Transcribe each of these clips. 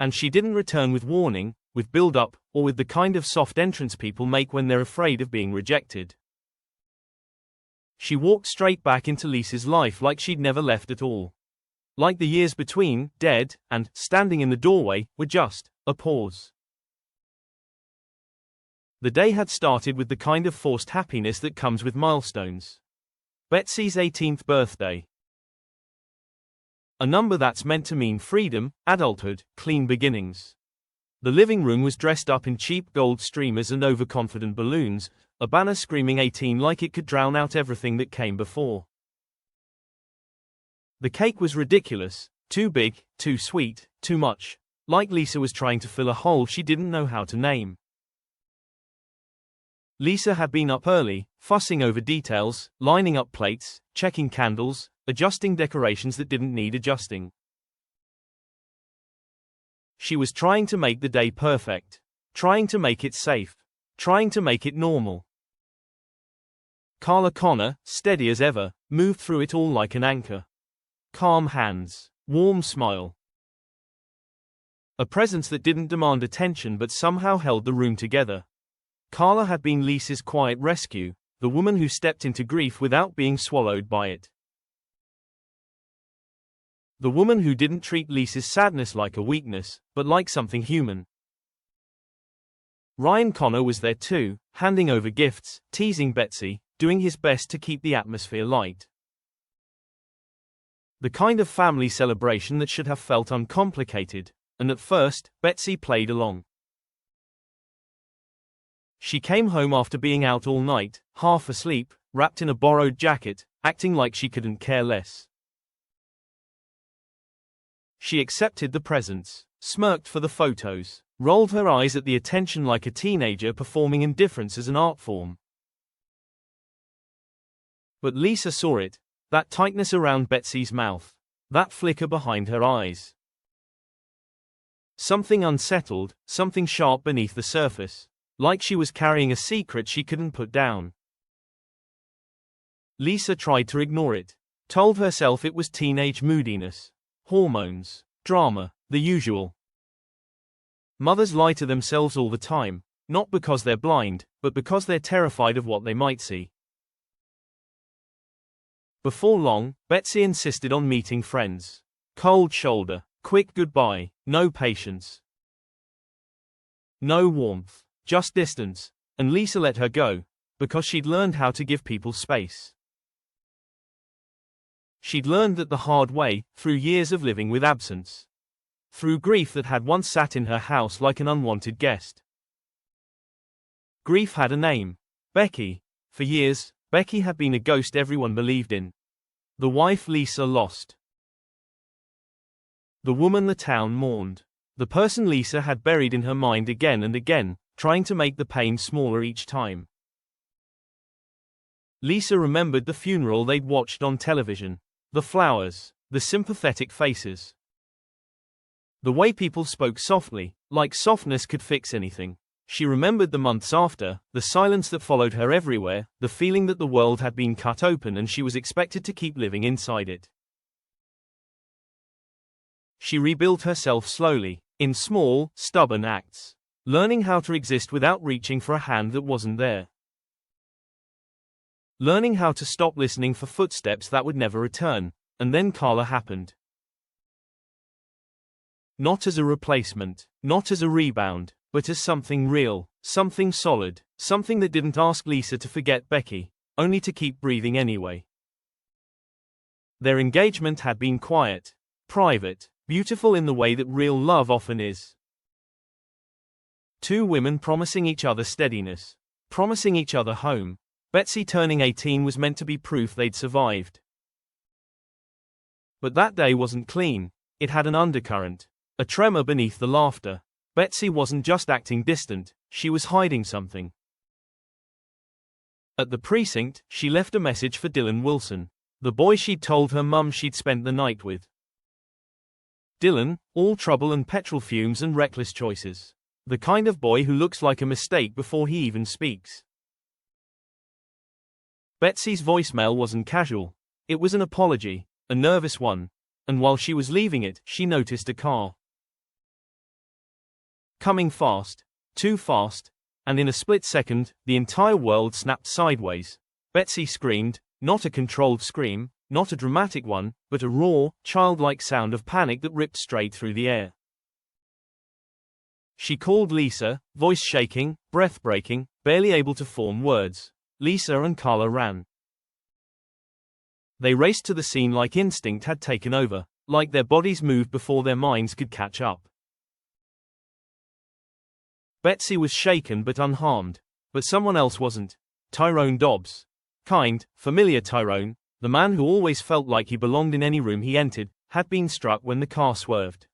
And she didn't return with warning, with build-up, or with the kind of soft entrance people make when they're afraid of being rejected. She walked straight back into Lisa's life like she'd never left at all. Like the years between, dead, and, standing in the doorway, were just a pause. The day had started with the kind of forced happiness that comes with milestones. Betsy's 18th birthday. A number that's meant to mean freedom, adulthood, clean beginnings. The living room was dressed up in cheap gold streamers and overconfident balloons, a banner screaming 18 like it could drown out everything that came before. The cake was ridiculous, too big, too sweet, too much, like Lisa was trying to fill a hole she didn't know how to name. Lisa had been up early, fussing over details, lining up plates, checking candles, adjusting decorations that didn't need adjusting. She was trying to make the day perfect, trying to make it safe, trying to make it normal. Carla Connor, steady as ever, moved through it all like an anchor. Calm hands, warm smile. A presence that didn't demand attention but somehow held the room together. Carla had been Lisa's quiet rescue, the woman who stepped into grief without being swallowed by it. The woman who didn't treat Lisa's sadness like a weakness, but like something human. Ryan Connor was there too, handing over gifts, teasing Betsy, doing his best to keep the atmosphere light. The kind of family celebration that should have felt uncomplicated, and at first, Betsy played along. She came home after being out all night, half asleep, wrapped in a borrowed jacket, acting like she couldn't care less. She accepted the presents, smirked for the photos, rolled her eyes at the attention like a teenager performing indifference as an art form. But Lisa saw it, that tightness around Betsy's mouth, that flicker behind her eyes. Something unsettled, something sharp beneath the surface. Like she was carrying a secret she couldn't put down. Lisa tried to ignore it, told herself it was teenage moodiness, hormones, drama, the usual. Mothers lie to themselves all the time, not because they're blind, but because they're terrified of what they might see. Before long, Betsy insisted on meeting friends. Cold shoulder, quick goodbye, no patience. No warmth. Just distance, and Lisa let her go, because she'd learned how to give people space. She'd learned that the hard way, through years of living with absence. Through grief that had once sat in her house like an unwanted guest. Grief had a name. Becky. For years, Becky had been a ghost everyone believed in. The wife Lisa lost. The woman the town mourned. The person Lisa had buried in her mind again and again, trying to make the pain smaller each time. Lisa remembered the funeral they'd watched on television. The flowers, the sympathetic faces. The way people spoke softly, like softness could fix anything. She remembered the months after, the silence that followed her everywhere, the feeling that the world had been cut open and she was expected to keep living inside it. She rebuilt herself slowly, in small, stubborn acts. Learning how to exist without reaching for a hand that wasn't there. Learning how to stop listening for footsteps that would never return, and then Carla happened. Not as a replacement, not as a rebound, but as something real, something solid, something that didn't ask Lisa to forget Becky, only to keep breathing anyway. Their engagement had been quiet, private, beautiful in the way that real love often is. Two women promising each other steadiness, promising each other home. Betsy turning 18 was meant to be proof they'd survived. But that day wasn't clean, it had an undercurrent, a tremor beneath the laughter. Betsy wasn't just acting distant, she was hiding something. At the precinct, she left a message for Dylan Wilson, the boy she'd told her mum she'd spent the night with. Dylan, all trouble and petrol fumes and reckless choices. The kind of boy who looks like a mistake before he even speaks. Betsy's voicemail wasn't casual. It was an apology, a nervous one. And while she was leaving it, she noticed a car. Coming fast. Too fast. And in a split second, the entire world snapped sideways. Betsy screamed, not a controlled scream, not a dramatic one, but a raw, childlike sound of panic that ripped straight through the air. She called Lisa, voice shaking, breath breaking, barely able to form words. Lisa and Carla ran. They raced to the scene like instinct had taken over, like their bodies moved before their minds could catch up. Betsy was shaken but unharmed. But someone else wasn't. Tyrone Dobbs. Kind, familiar Tyrone, the man who always felt like he belonged in any room he entered, had been struck when the car swerved.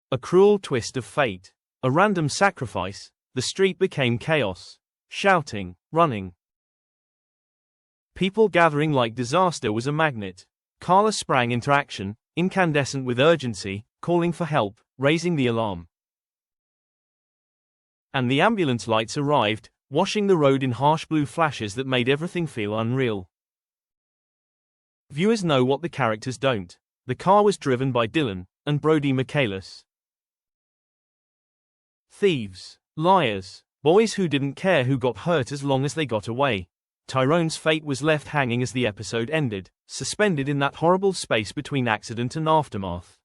A cruel twist of fate. A random sacrifice. The street became chaos. Shouting, running. People gathering like disaster was a magnet. Carla sprang into action, incandescent with urgency, calling for help, raising the alarm. And the ambulance lights arrived, washing the road in harsh blue flashes that made everything feel unreal. Viewers know what the characters don't. The car was driven by Dylan and Brody Michaelis. Thieves, liars, boys who didn't care who got hurt as long as they got away. Tyrone's fate was left hanging as the episode ended, suspended in that horrible space between accident and aftermath.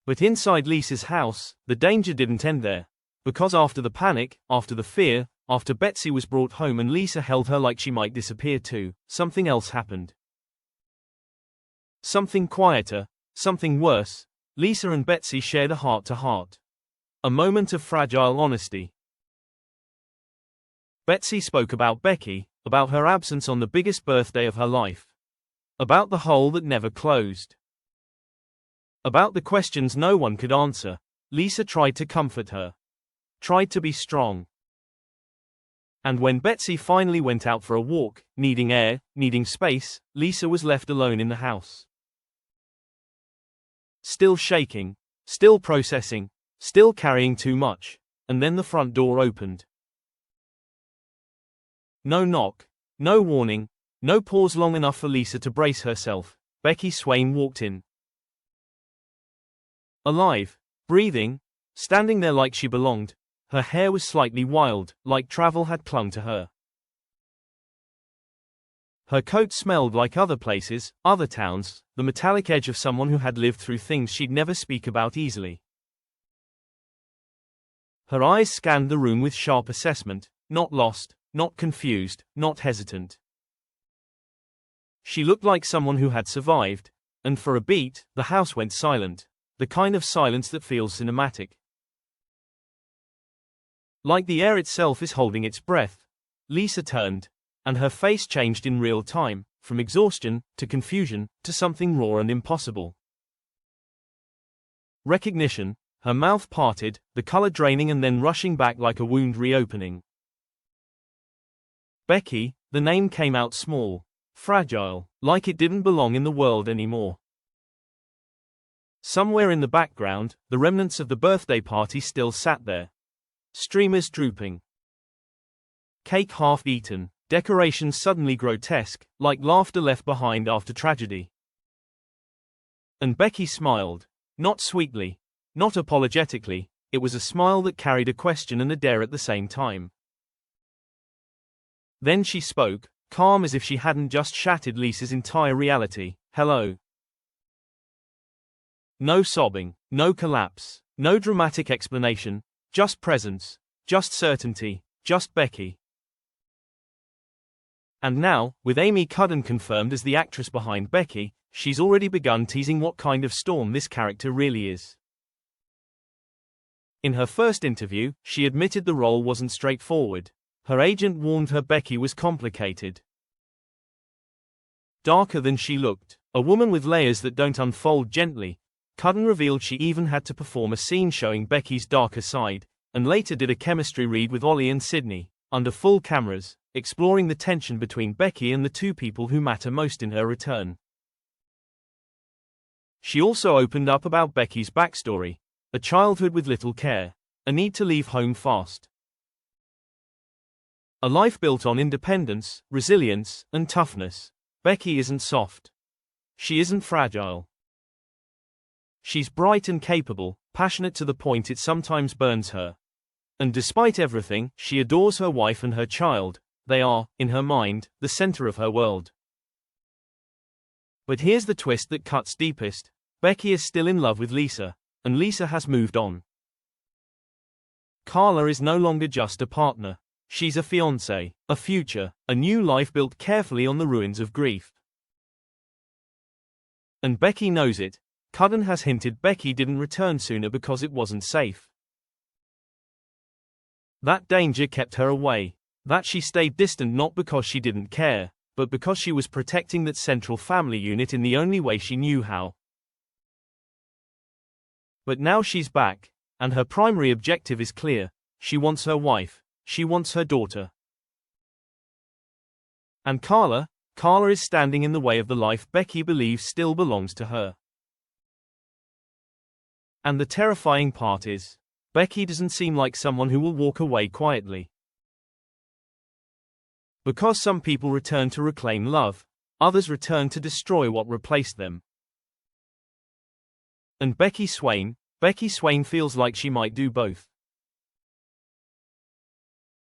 But inside Lisa's house, the danger didn't end there. Because after the panic, after the fear, after Betsy was brought home and Lisa held her like she might disappear too, something else happened. Something quieter, something worse. Lisa and Betsy shared a heart-to-heart. A moment of fragile honesty. Betsy spoke about Becky, about her absence on the biggest birthday of her life. About the hole that never closed. About the questions no one could answer. Lisa tried to comfort her. Tried to be strong. And when Betsy finally went out for a walk, needing air, needing space, Lisa was left alone in the house. Still shaking, still processing, still carrying too much, and then the front door opened. No knock, no warning, no pause long enough for Lisa to brace herself. Becky Swain walked in. Alive, breathing, standing there like she belonged. Her hair was slightly wild, like travel had clung to her. Her coat smelled like other places, other towns, the metallic edge of someone who had lived through things she'd never speak about easily. Her eyes scanned the room with sharp assessment, not lost, not confused, not hesitant. She looked like someone who had survived, and for a beat, the house went silent, the kind of silence that feels cinematic. Like the air itself is holding its breath. Lisa turned, and her face changed in real time, from exhaustion, to confusion, to something raw and impossible. Recognition, her mouth parted, the color draining and then rushing back like a wound reopening. Becky, the name came out small, fragile, like it didn't belong in the world anymore. Somewhere in the background, the remnants of the birthday party still sat there. Streamers drooping. Cake half eaten, decorations suddenly grotesque, like laughter left behind after tragedy. And Becky smiled. Not sweetly, not apologetically, it was a smile that carried a question and a dare at the same time. Then she spoke, calm as if she hadn't just shattered Lisa's entire reality. Hello. No sobbing, no collapse, no dramatic explanation. Just presence, just certainty, just Becky. And now, with Amy Cudden confirmed as the actress behind Becky, she's already begun teasing what kind of storm this character really is. In her first interview, she admitted the role wasn't straightforward. Her agent warned her Becky was complicated. Darker than she looked, a woman with layers that don't unfold gently. Cudden revealed she even had to perform a scene showing Becky's darker side, and later did a chemistry read with Ollie and Sydney, under full cameras, exploring the tension between Becky and the two people who matter most in her return. She also opened up about Becky's backstory, a childhood with little care, a need to leave home fast. A life built on independence, resilience, and toughness. Becky isn't soft. She isn't fragile. She's bright and capable, passionate to the point it sometimes burns her. And despite everything, she adores her wife and her child. They are, in her mind, the center of her world. But here's the twist that cuts deepest. Becky is still in love with Lisa, and Lisa has moved on. Carla is no longer just a partner. She's a fiancée, a future, a new life built carefully on the ruins of grief. And Becky knows it. Cudden has hinted Becky didn't return sooner because it wasn't safe. That danger kept her away. That she stayed distant not because she didn't care, but because she was protecting that central family unit in the only way she knew how. But now she's back, and her primary objective is clear. She wants her wife. She wants her daughter. And Carla is standing in the way of the life Becky believes still belongs to her. And the terrifying part is, Becky doesn't seem like someone who will walk away quietly. Because some people return to reclaim love, others return to destroy what replaced them. And Becky Swain feels like she might do both.